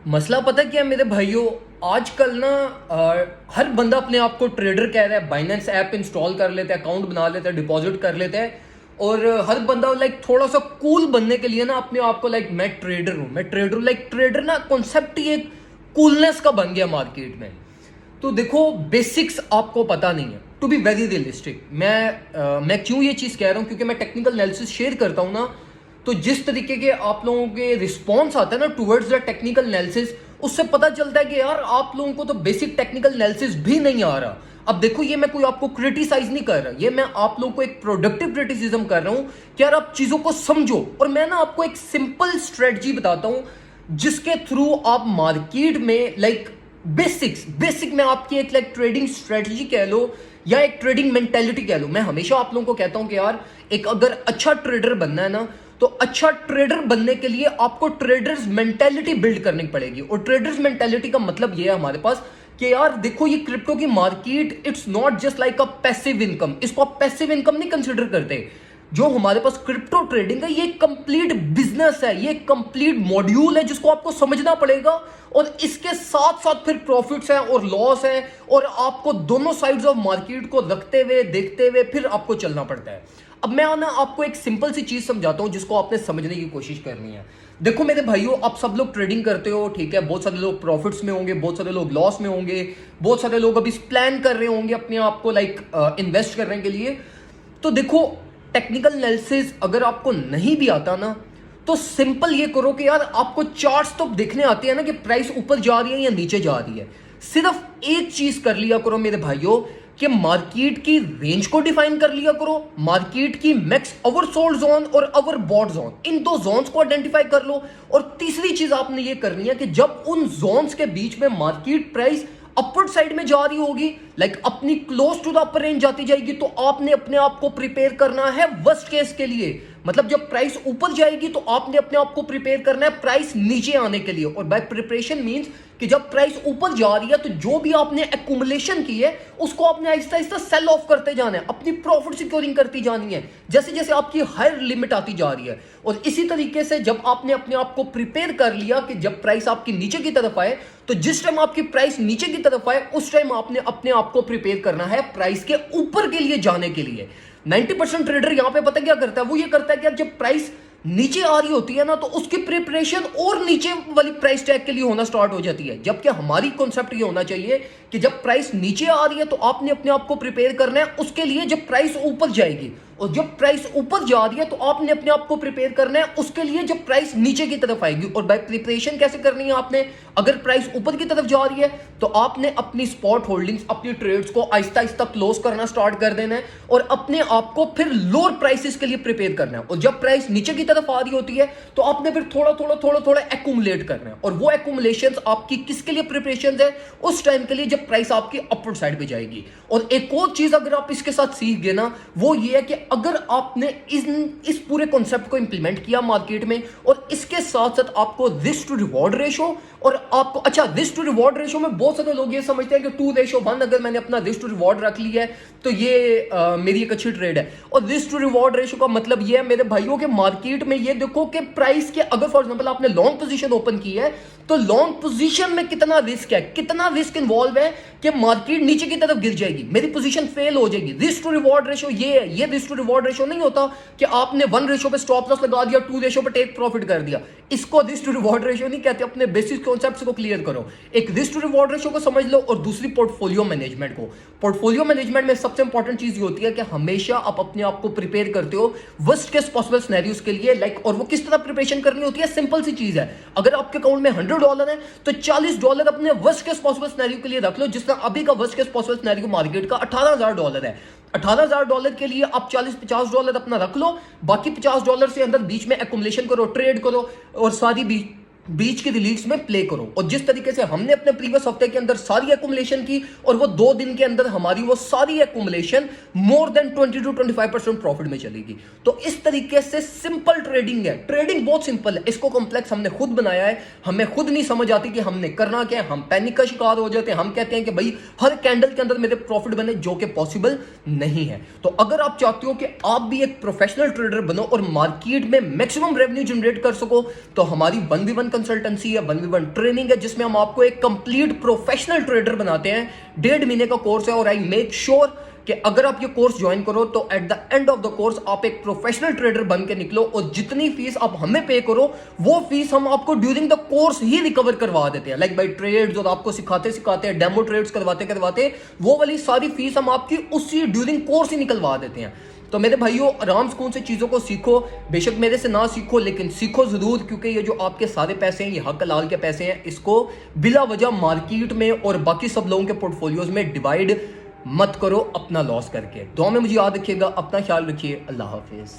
मसला पता क्या है मेरे भाइयों। आजकल ना हर बंदा अपने आप को ट्रेडर कह रहा है। बाइनेंस ऐप इंस्टॉल कर लेता है, अकाउंट बना लेता है, डिपॉजिट कर लेता है और हर बंदा लाइक थोड़ा सा कूल बनने के लिए ना अपने आप को लाइक मैं ट्रेडर हूं, मैं ट्रेडर हूं। लाइक ट्रेडर ना कॉन्सेप्ट ही एक कूलनेस का बन गया मार्केट में। तो देखो बेसिक्स आपको पता नहीं है। टू बी वेरी रियलिस्टिक, मैं क्यों ये चीज़ कह रहा हूँ, क्योंकि मैं टेक्निकल एनालिसिस शेयर करता हूँ ना। तो जिस तरीके के आप लोगों के रिस्पॉन्स आता है ना टुवर्ड्स द टेक्निकल एनालिसिस, उससे पता चलता है कि यार आप लोगों को तो बेसिक टेक्निकल एनालिसिस भी नहीं आ रहा। अब देखो, ये मैं कोई आपको क्रिटिसाइज नहीं कर रहा, ये मैं आप लोगों को एक प्रोडक्टिव क्रिटिसिज्म कर रहा हूं कि यार आप चीजों को समझो। और मैं ना आपको एक सिंपल स्ट्रेटजी बताता हूं जिसके थ्रू आप मार्केट में लाइक बेसिक में आपकी एक लाइक ट्रेडिंग स्ट्रेटजी कह लो या एक ट्रेडिंग मेंटेलिटी कह लो। मैं हमेशा आप लोगों को कहता हूं कि यार एक अगर अच्छा ट्रेडर बनना है ना, तो अच्छा ट्रेडर बनने के लिए आपको ट्रेडर्स मेंटेलिटी बिल्ड करनी पड़ेगी। और ट्रेडर्स मेंटेलिटी का मतलब ये है हमारे पास कि यार देखो, ये क्रिप्टो की market it's not just like a passive income. इसको आप पैसिव इनकम नहीं कंसिडर करते। जो हमारे पास क्रिप्टो ट्रेडिंग है, ये कंप्लीट बिजनेस है, ये कंप्लीट मॉड्यूल है जिसको आपको समझना पड़ेगा। और इसके साथ साथ फिर प्रॉफिट्स हैं और लॉस है, और आपको दोनों साइड्स ऑफ मार्केट को रखते हुए देखते हुए फिर आपको चलना पड़ता है। अब मैं ना आपको एक सिंपल सी चीज समझाता हूं जिसको आपने समझने की कोशिश करनी है। देखो मेरे भाइयों, आप सब लोग ट्रेडिंग करते हो, ठीक है। बहुत सारे लोग प्रॉफिट्स में होंगे, बहुत सारे लोग लॉस में होंगे, बहुत सारे लोग अभी प्लान कर रहे होंगे अपने आप को लाइक इन्वेस्ट करने के लिए। तो देखो, टेक्निकल एनालिसिस अगर आपको नहीं भी आता ना, तो सिंपल ये करो कि यार आपको चार्ट्स तो देखने आते हैं ना कि प्राइस ऊपर जा रही है या नीचे जा रही है। सिर्फ एक चीज कर लिया करो मेरे भाइयों कि मार्केट की रेंज को डिफाइन कर लिया करो। मार्केट की मैक्स ओवरसोल्ड जोन और ओवर बॉट जोन, इन दो जोन्स को आइडेंटिफाई कर लो। और तीसरी चीज आपने ये करनी है कि जब उन जोन्स के बीच में मार्केट प्राइस अपवर्ड साइड में जा रही होगी, लाइक अपनी close to the upper range जाती जाएगी, तो आपने अपने आप को प्रिपेयर करना है वर्स्ट केस के लिए। मतलब जब प्राइस ऊपर जाएगी तो आपने अपने आप को प्रिपेयर करना है प्राइस नीचे आने के लिए। और बाय प्रिपरेशन मींस कि जब प्राइस ऊपर जा रही है तो जो भी आपने एक्यूमुलेशन की है उसको आपने आहिस्ता आहिस्ता सेल ऑफ करते जाना है, अपनी प्रॉफिट सिक्योरिंग करती जानी है जैसे जैसे आपकी हायर लिमिट आती जा रही है। और इसी तरीके से जब आपने अपने आप को प्रिपेयर कर लिया कि जब प्राइस आपकी नीचे की तरफ आए, तो जिस टाइम आपकी प्राइस नीचे की तरफ आए उस टाइम आपने अपने आप को प्रिपेयर करना है प्राइस के ऊपर के लिए जाने के लिए। 90% ट्रेडर यहां पे पता क्या करता है, वो ये करता है कि जब प्राइस नीचे आ रही होती है ना, तो उसकी प्रिपरेशन और नीचे वाली प्राइस टैग के लिए होना स्टार्ट हो जाती है। जबकि हमारी कॉन्सेप्ट ये होना चाहिए कि जब प्राइस नीचे आ रही है तो आपने अपने आप को प्रिपेयर करना है उसके लिए जब प्राइस ऊपर जाएगी, और जब प्राइस ऊपर जा रही है तो आपने अपने आप को प्रिपेयर करना है उसके लिए जब प्राइस नीचे की तरफ आएगी। और बाय प्रिपरेशन कैसे करनी है आपने, अगर प्राइस ऊपर की तरफ जा रही है तो आपने अपनी स्पॉट होल्डिंग्स, अपनी ट्रेड्स को आहिस्ता आहिस्ता क्लोज करना स्टार्ट कर देना है और अपने आप को फिर लोअर प्राइसेस के लिए प्रिपेयर करना है। और जब प्राइस नीचे की तरफ आ रही होती है तो आपने फिर थोड़ा एक्यूमुलेट करना है। और वो एक्यूमुलेशन आपकी किसके लिए प्रिपरेशन है, उस टाइम के लिए जब प्राइस आपकी अपवर्ड साइड पे जाएगी। और एक और चीज अगर आप इसके साथ सीख गए ना, वो ये है कि अगर आपने इस पूरे कॉन्सेप्ट को इंप्लीमेंट किया मार्केट में, और इसके साथ साथ आपको रिस्क टू रिवॉर्ड रेशो और आपको अच्छा रिस्क टू रिवॉर्ड रेशो में बहुत सारे लोग ये समझते हैं कि 2:1 अगर मैंने अपना रिस्क टू रिवॉर्ड रख लिया है तो ये मेरी एक अच्छी ट्रेड है। और रिस्क टू रिवॉर्ड रेशो का मतलब ये है मेरे भाइयों के मार्केट में ये देखो कि प्राइस के अगर फॉर एग्जांपल आपने लॉन्ग पोजीशन ओपन की है तो लॉन्ग पोजीशन में कितना रिस्क है, कितना रिस्क इन्वॉल्व है कि मार्केट नीचे की तरफ गिर जाएगी, मेरी पोजीशन फेल हो जाएगी। रिस्क टू रिवॉर्ड रेशो ये है। ये रिस्क टू रिवॉर्ड रेशो नहीं होता कि आपने 1 रेशो पे स्टॉप लॉस लगा दिया, 2 रेशो पे टेक प्रॉफिट कर दिया। इसको रिस्क टू रिवॉर्ड रेशो नहीं कहते। अपने बेसिक कॉन्सेप्ट्स को क्लियर करो। एक रिस्क टू रिवॉर्ड रेशो को समझ लो और दूसरी पोर्टफोलियो मैनेजमेंट को। पोर्टफोलियो मैनेजमेंट में सबसे इंपॉर्टेंट चीज ये होती है कि हमेशा आप अपने आप को प्रिपेयर करते हो वर्स्ट केस पॉसिबल सिनेरियोस के लिए, लाइक। और वो किस तरह प्रिपरेशन करनी होती है, सिंपल सी चीज है। अगर आपके अकाउंट में $100 है तो $40 अपने वर्स्ट केस पॉसिबल सिनेरियो के लिए रख लो। जिस तरह अभी का worst case possible scenario market का $18,000 है। $18,000 के लिए आप $40-50 अपना रख लो, बाकी $50 से अंदर बीच में एक्युमुलेशन करो, ट्रेड करो और सारी बीच की रिलीज में प्ले करो। और जिस तरीके से हमने अपने प्रीवियस हफ्ते के अंदर सारी एक्युमुलेशन की और वो 2 दिन के अंदर हमारी वो सारी एक्युमुलेशन मोर देन 20-25% प्रॉफिट में चलेगी। तो इस तरीके से सिंपल ट्रेडिंग है। ट्रेडिंग बहुत सिंपल है, इसको कॉम्प्लेक्स हमने खुद बनाया है। हमें खुद नहीं समझ आती कि हमने करना क्या है, हम पैनिक का शिकार हो जाते हैं। हम कहते हैं कि भाई हर कैंडल के अंदर मेरे प्रॉफिट बने, जो कि पॉसिबल नहीं है। तो अगर आप चाहते हो कि आप भी एक प्रोफेशनल ट्रेडर बनो और मार्केट में मैक्सिमम रेवेन्यू जनरेट कर सको, तो हमारी 1v1 कंसल्टेंसी है, 1v1 ट्रेनिंग है, जिसमें हम आपको एक कंप्लीट प्रोफेशनल ट्रेडर बनाते हैं। 1.5 महीने का कोर्स है और आई मेक श्योर कि अगर आप ये कोर्स ज्वाइन करो तो at the end of the course आप एक प्रोफेशनल ट्रेडर बन के निकलो, और जितनी फीस आप हमें पे करो वो फीस हम आपको during the course he recover करवा देते हैं। लाइक बाई ट्रेड्स, और आपको सिखाते सिखाते डेमो ट्रेड्स करवाते करवाते वो वाली सारी फीस हम आपकी उसी ड्यूरिंग कोर्स ही निकलवा देते हैं। तो मेरे भाइयों, आराम सुकून से चीज़ों को सीखो, बेशक मेरे से ना सीखो लेकिन सीखो ज़रूर, क्योंकि ये जो आपके सारे पैसे हैं ये हक हलाल के पैसे हैं। इसको बिला वजह मार्केट में और बाकी सब लोगों के पोर्टफोलियोज में डिवाइड मत करो अपना लॉस करके। दुआ में मुझे याद रखिएगा, अपना ख्याल रखिए, अल्लाह हाफिज़।